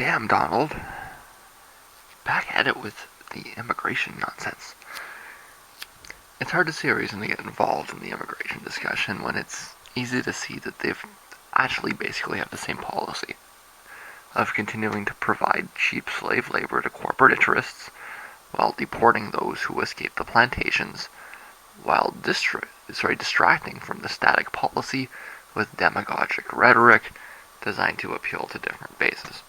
Damn, Donald. Back at it with the immigration nonsense. It's hard to see a reason to get involved in the immigration discussion when it's easy to see that they've actually basically have the same policy of continuing to provide cheap slave labor to corporate interests while deporting those who escape the plantations, while distracting from the static policy with demagogic rhetoric designed to appeal to different bases.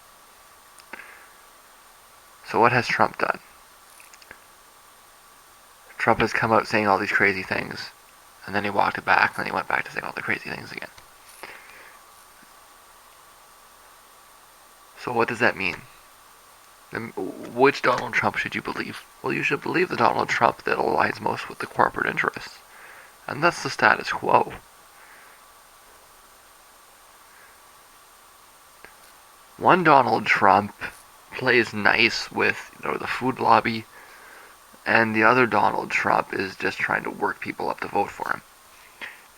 So what has Trump done? Trump has come out saying all these crazy things, and then he walked it back, and then he went back to saying all the crazy things again. So what does that mean? Which Donald Trump should you believe? Well, you should believe the Donald Trump that aligns most with the corporate interests. And that's the status quo. One Donald Trump plays nice with, the food lobby, and the other Donald Trump is just trying to work people up to vote for him.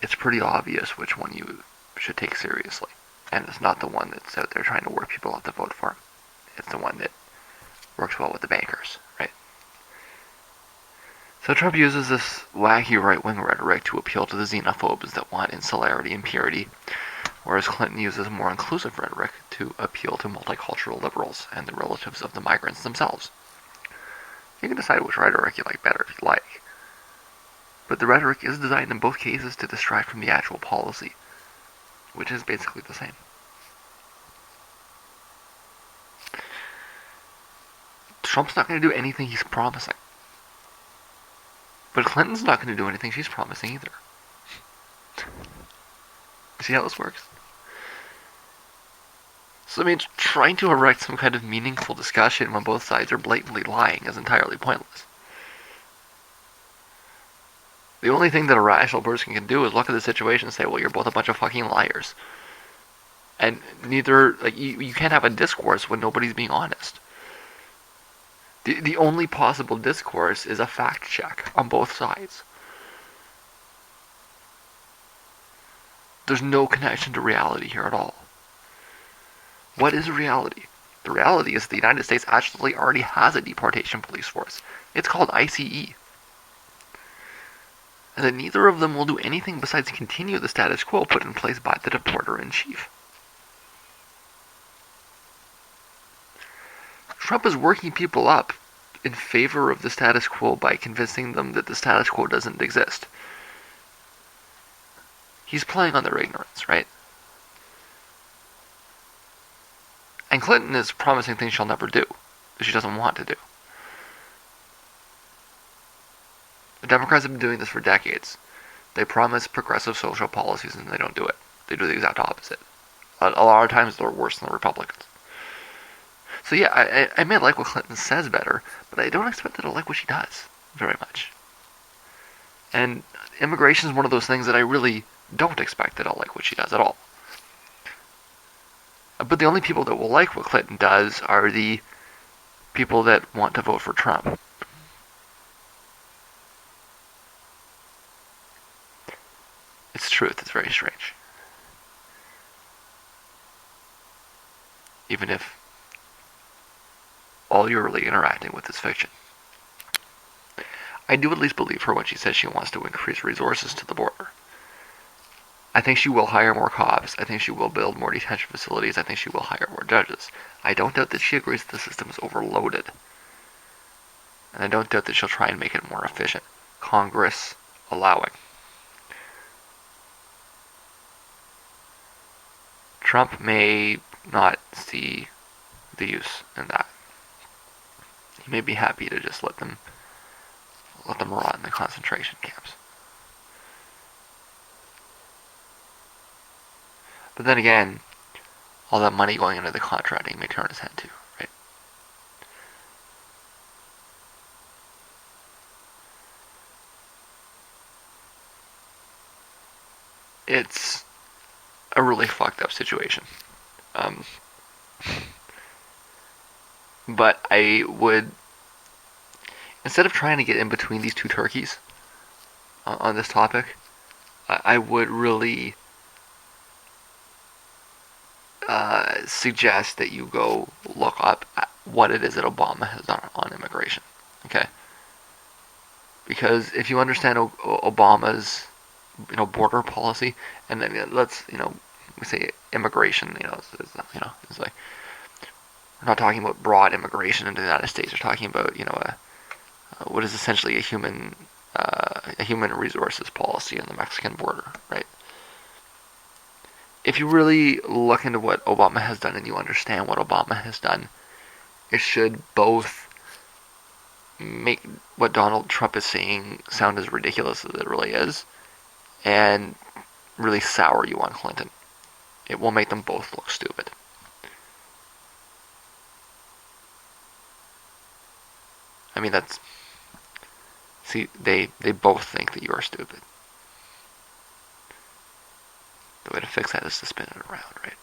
It's pretty obvious which one you should take seriously. And it's not the one that's out there trying to work people up to vote for him. It's the one that works well with the bankers, right? So Trump uses this wacky right-wing rhetoric to appeal to the xenophobes that want insularity and purity, whereas Clinton uses more inclusive rhetoric to appeal to multicultural liberals and the relatives of the migrants themselves. You can decide which rhetoric you like better if you like. But the rhetoric is designed in both cases to distract from the actual policy, which is basically the same. Trump's not going to do anything he's promising. But Clinton's not going to do anything she's promising either. See how this works? So, trying to erect some kind of meaningful discussion when both sides are blatantly lying is entirely pointless. The only thing that a rational person can do is look at the situation and say, well, you're both a bunch of fucking liars. And neither, you can't have a discourse when nobody's being honest. The only possible discourse is a fact check on both sides. There's no connection to reality here at all. What is reality? The reality is the United States actually already has a deportation police force. It's called ICE. And that neither of them will do anything besides continue the status quo put in place by the deporter-in-chief. Trump is working people up in favor of the status quo by convincing them that the status quo doesn't exist. He's playing on their ignorance, right? And Clinton is promising things she'll never do, that she doesn't want to do. The Democrats have been doing this for decades. They promise progressive social policies and they don't do it. They do the exact opposite. A lot of times they're worse than the Republicans. So yeah, I may like what Clinton says better, but I don't expect that I'll like what she does very much. And immigration is one of those things that I really don't expect that I'll like what she does at all. But the only people that will like what Clinton does are the people that want to vote for Trump. It's truth. It's very strange. Even if all you're really interacting with is fiction. I do at least believe her when she says she wants to increase resources to the border. I think she will hire more cops. I think she will build more detention facilities. I think she will hire more judges. I don't doubt that she agrees that the system is overloaded. And I don't doubt that she'll try and make it more efficient. Congress allowing. Trump may not see the use in that. He may be happy to just let them rot in the concentration camps. But then again, all that money going into the contracting may turn his head too, right? It's a really fucked up situation. But I would, instead of trying to get in between these two turkeys on this topic, I would really suggest that you go look up what it is that Obama has done on immigration. Okay, because if you understand Obama's border policy, and then let's we say immigration, it's like we're not talking about broad immigration into the United States. We're talking about what is essentially a human resources policy on the Mexican border, right? If you really look into what Obama has done and you understand what Obama has done, it should both make what Donald Trump is saying sound as ridiculous as it really is, and really sour you on Clinton. It will make them both look stupid. I mean, that's see, they both think that you are stupid. The way to fix that is to spin it around, right?